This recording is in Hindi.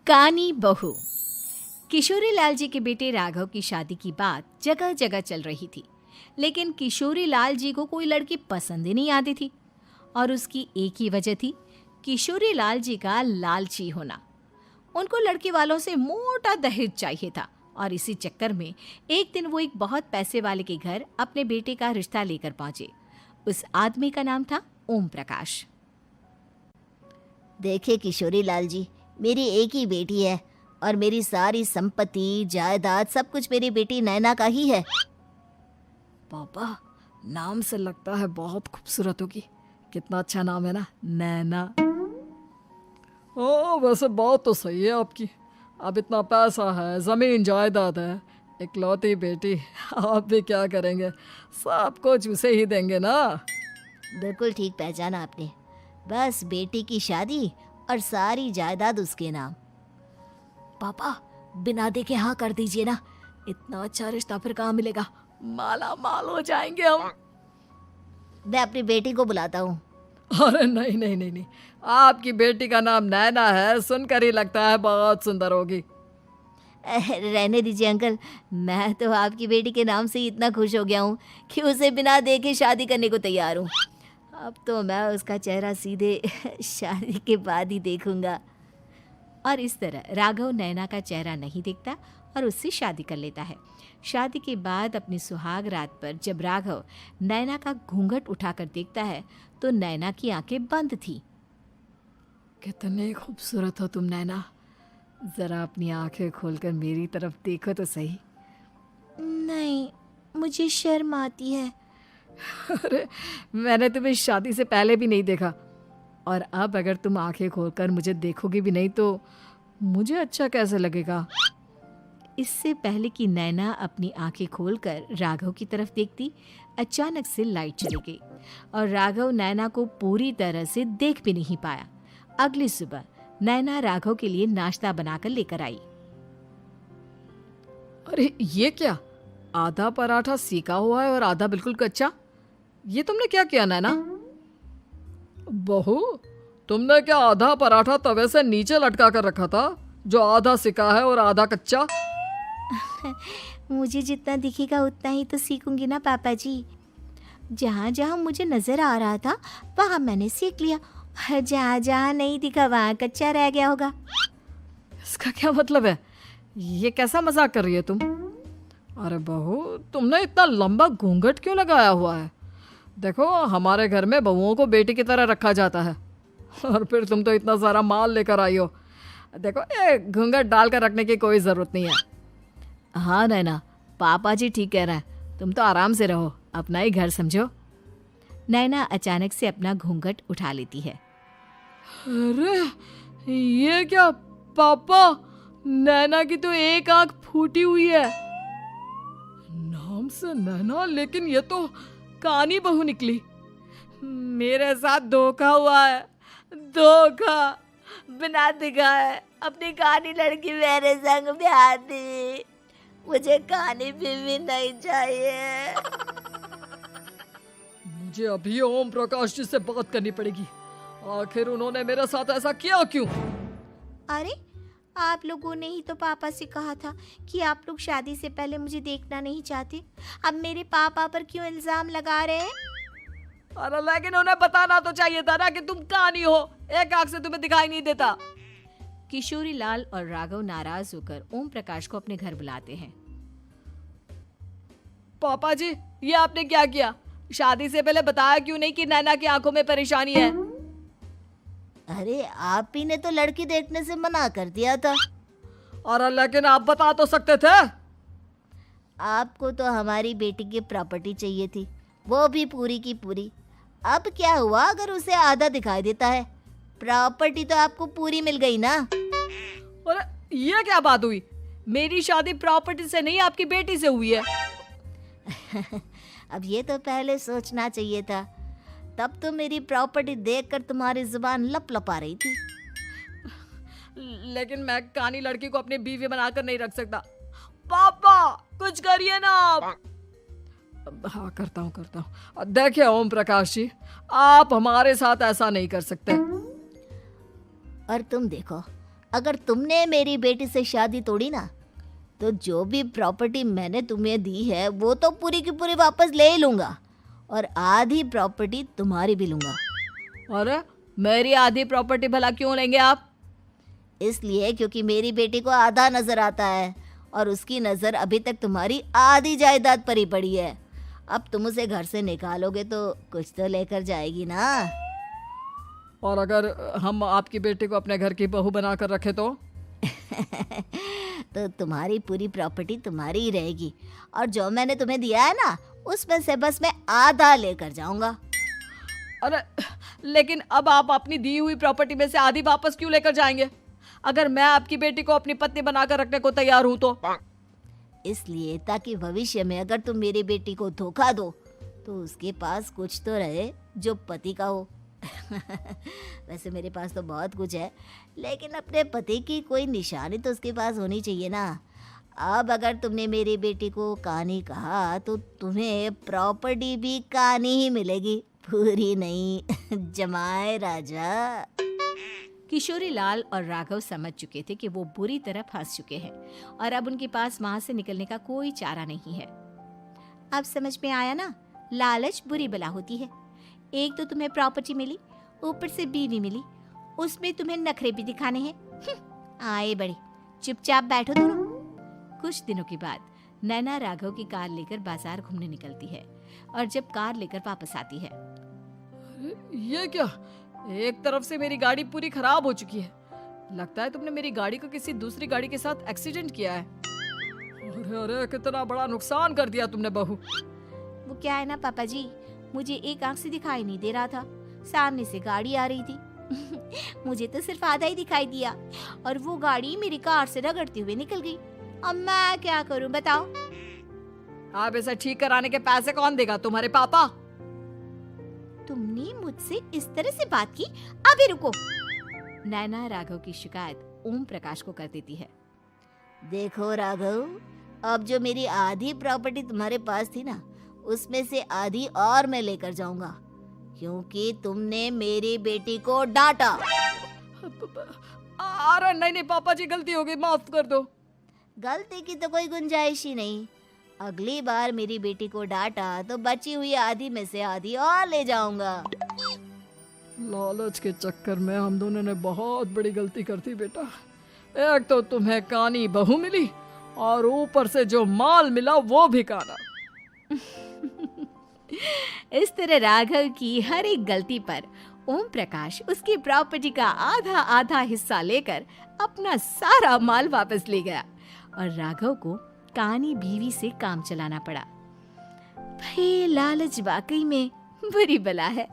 कानी बहू। किशोरी लाल जी के बेटे राघव की शादी की बात जगह जगह चल रही थी, लेकिन किशोरी लाल जी को कोई लड़की पसंद ही नहीं आती थी। और उसकी एक ही वजह थी, किशोरी लाल जी का लालची होना। उनको लड़की वालों से मोटा दहेज चाहिए था और इसी चक्कर में एक दिन वो एक बहुत पैसे वाले के घर अपने बेटे का रिश्ता लेकर पहुंचे। उस आदमी का नाम था ओम प्रकाश। देखिए किशोरी लाल जी, मेरी एक ही बेटी है और मेरी सारी संपत्ति जायदाद सब कुछ मेरी बेटी नैना का ही है। पापा, नाम से लगता है बहुत खूबसूरत होगी। कितना अच्छा नाम है ना, नैना। ओ, वैसे बात तो सही है आपकी। अब इतना पैसा है, जमीन जायदाद है, इकलौती बेटी, आप भी क्या करेंगे? सब कुछ उसे ही देंगे ना। बिल्कुल ठीक पहचाना आपने। बस बेटी की शादी और सारी जायदाद उसके नाम। पापा, बिना देखे हाँ कर दीजिए ना। इतना अच्छा रिश्ता फिर कहाँ मिलेगा? माला माल हो जाएंगे हम। मैं अपनी बेटी को बुलाता हूँ। अरे नहीं नहीं नहीं नहीं, आपकी बेटी का नाम नैना है, सुनकर ही लगता है बहुत सुंदर होगी। रहने दीजिए अंकल, मैं तो आपकी बेटी के नाम से ही इतना खुश हो गया हूँ कि उसे बिना देखे शादी करने को तैयार हूँ। अब तो मैं उसका चेहरा सीधे शादी के बाद ही देखूंगा। और इस तरह राघव नैना का चेहरा नहीं देखता और उससे शादी कर लेता है। शादी के बाद अपनी सुहाग रात पर जब राघव नैना का घूंघट उठाकर देखता है तो नैना की आंखें बंद थी। कितनी खूबसूरत हो तुम नैना, जरा अपनी आंखें खोलकर मेरी तरफ देखो तो सही। नहीं, मुझे शर्म आती है। अरे, मैंने तुम्हें शादी से पहले भी नहीं देखा, और अब अगर तुम आंखें खोलकर मुझे देखोगी भी नहीं तो मुझे अच्छा कैसे लगेगा? इससे पहले कि नैना अपनी आंखें खोलकर राघव की तरफ देखती, अचानक से लाइट चली गई और राघव नैना को पूरी तरह से देख भी नहीं पाया। अगली सुबह नैना राघव के लिए नाश्ता बनाकर लेकर आई। अरे ये क्या, आधा पराठा सीका हुआ है और आधा बिल्कुल कच्चा। ये तुमने क्या किया नैना? बहू, तुमने क्या आधा पराठा तवे से नीचे लटका कर रखा था, जो आधा सिका है और आधा कच्चा? मुझे जितना दिखेगा उतना ही तो सीखूंगी ना पापा जी। जहाँ जहाँ मुझे नजर आ रहा था वहाँ मैंने सीख लिया, जहाँ जहाँ नहीं दिखा वहाँ कच्चा रह गया होगा। इसका क्या मतलब है? ये कैसा मजाक कर रही है तुम? अरे बहू, तुमने इतना लंबा घूंघट क्यों लगाया हुआ है? देखो, हमारे घर में बहुओं को बेटी की तरह रखा जाता है, और फिर तुम तो इतना सारा माल लेकर आई हो। देखो, ये घूंघट डालकर रखने की कोई ज़रूरत नहीं है। हाँ नैना, पापा जी ठीक कह रहे हैं, तुम तो आराम से रहो, अपना ही घर समझो। नैना अचानक से अपना घूंघट उठा लेती है। अरे ये क्या पापा, नैना की तो एक आंख फूटी हुई है। नाम से नैना, लेकिन ये तो कानी बहू निकली। मेरे साथ धोखा हुआ है, धोखा। बिना दिखाए अपनी कानी लड़की मेरे संग ब्याह दी। मुझे कानी बीवी नहीं चाहिए। मुझे अभी ओम प्रकाश जी से बात करनी पड़ेगी। आखिर उन्होंने मेरे साथ ऐसा किया क्यों? अरे, आप लोगों ने ही तो पापा से कहा था कि आप लोग शादी से पहले मुझे देखना नहीं चाहते। अब मेरे पापा पर क्यों इल्जाम लगा रहे हैं? अरे लेकिन उन्हें बताना तो चाहिए था ना कि तुम कानी हो, एक आंख से तुम्हें दिखाई नहीं देता। किशोरी लाल और राघव नाराज होकर ओम प्रकाश को अपने घर बुलाते हैं। पापा जी, ये आपने क्या किया? शादी से पहले बताया क्यों नहीं कि नैना की आंखों में परेशानी है? अरे, आप ही ने तो लड़की देखने से मना कर दिया था। अरे लेकिन आप बता तो सकते थे। आपको तो हमारी बेटी की प्रॉपर्टी चाहिए थी, वो भी पूरी की पूरी। अब क्या हुआ अगर उसे आधा दिखाई देता है? प्रॉपर्टी तो आपको पूरी मिल गई ना। अरे ये क्या बात हुई? मेरी शादी प्रॉपर्टी से नहीं, आपकी बेटी से हुई है। अब ये तो पहले सोचना चाहिए था, तब तो मेरी प्रॉपर्टी देखकर तुम्हारी जुबान लप लपा रही थी। लेकिन मैं कानी लड़की को अपनी बीवी बनाकर नहीं रख सकता। पापा, कुछ करिए ना आप। हाँ, करता हूँ। देखिए ओम प्रकाश जी, आप हमारे साथ ऐसा नहीं कर सकते। और तुम देखो, अगर तुमने मेरी बेटी से शादी तोड़ी ना, तो जो भी प्रॉपर्टी मैंने तुम्हें दी है वो तो पूरी की पूरी वापस ले ही लूँगा, और आधी प्रॉपर्टी तुम्हारी भी लूँगा। अरे मेरी आधी प्रॉपर्टी भला क्यों लेंगे आप? इसलिए क्योंकि मेरी बेटी को आधा नज़र आता है और उसकी नज़र अभी तक तुम्हारी आधी जायदाद पर ही पड़ी है। अब तुम उसे घर से निकालोगे तो कुछ तो लेकर जाएगी ना। और अगर हम आपकी बेटी को अपने घर की बहू बना कर रखे तो? तो तुम्हारी पूरी प्रॉपर्टी तुम्हारी ही रहेगी, और जो मैंने तुम्हें दिया है ना, उसमें से बस मैं आधा लेकर जाऊंगा। अरे लेकिन अब आप अपनी दी हुई प्रॉपर्टी में से आधी वापस क्यों लेकर जाएंगे? अगर मैं आपकी बेटी को अपनी पत्नी बनाकर रखने को तैयार हूं तो? इसलिए ताकि भविष्य में अगर तुम मेरी बेटी को धोखा दो तो उसके पास कुछ तो रहे जो पति का हो। वैसे मेरे पास तो बहुत कुछ है, लेकिन अपने पति की कोई निशानी तो उसके पास होनी चाहिए ना। अब अगर तुमने मेरी बेटी को कानी कहा तो तुम्हें प्रॉपर्टी भी कानी ही मिलेगी, पूरी नहीं। जमाए राजा। किशोरी लाल और राघव समझ चुके थे कि वो बुरी तरह फंस चुके हैं और अब उनके पास वहां से निकलने का कोई चारा नहीं है। अब समझ में आया ना, लालच बुरी बला होती है। एक तो तुम्हें प्रॉपर्टी मिली, ऊपर से बीवी मिली, उसमें तुम्हें नखरे भी दिखाने हैं। आए बड़े, चुपचाप बैठो दोनों। कुछ दिनों के बाद नैना राघव की कार लेकर बाजार घूमने निकलती है और जब कार लेकर वापस आती है, ये क्या? एक तरफ से मेरी गाड़ी पूरी खराब हो चुकी है। लगता है तुमने मेरी गाड़ी को किसी दूसरी गाड़ी के साथ एक्सीडेंट किया है। अरे अरे कितना बड़ा नुकसान कर दिया तुमने बहू। वो क्या है ना पापा जी, मुझे एक आंख से दिखाई नहीं दे रहा था, सामने से गाड़ी आ रही थी। मुझे तो सिर्फ आधा ही दिखाई दिया और वो गाड़ी मेरी कार से रगड़ते हुए निकल गई। अब मैं क्या करूं बताओ? आप इसे ठीक कराने के पैसे कौन देगा? तुम्हारे पापा। तुमने मुझसे इस तरह से बात की? अभी रुको। नैना राघव की शिकायत ओम प्रकाश को कर देती है। देखो राघव, अब जो मेरी आधी प्रॉपर्टी तुम्हारे पास थी ना, उसमें से आधी और मैं लेकर जाऊंगा, क्योंकि तुमने मेरी बेटी को डांटा। अरे नहीं नहीं पापा जी, गलती हो गई, माफ कर दो। गलती की तो कोई गुंजाइश ही नहीं। अगली बार मेरी बेटी को डांटा तो बची हुई आधी में से आधी और ले जाऊंगा। लालच के चक्कर में हम दोनों ने बहुत बड़ी गलती कर दी बेटा। एक तो तुम्हें कानी बहू मिली और ऊपर से जो माल मिला वो भी काना। इस तरह राघव की हर एक गलती पर ओम प्रकाश उसकी प्रॉपर्टी का आधा आधा हिस्सा लेकर अपना सारा माल वापस ले गया और राघव को कानी बीवी से काम चलाना पड़ा। भाई लालच वाकई में बुरी बला है।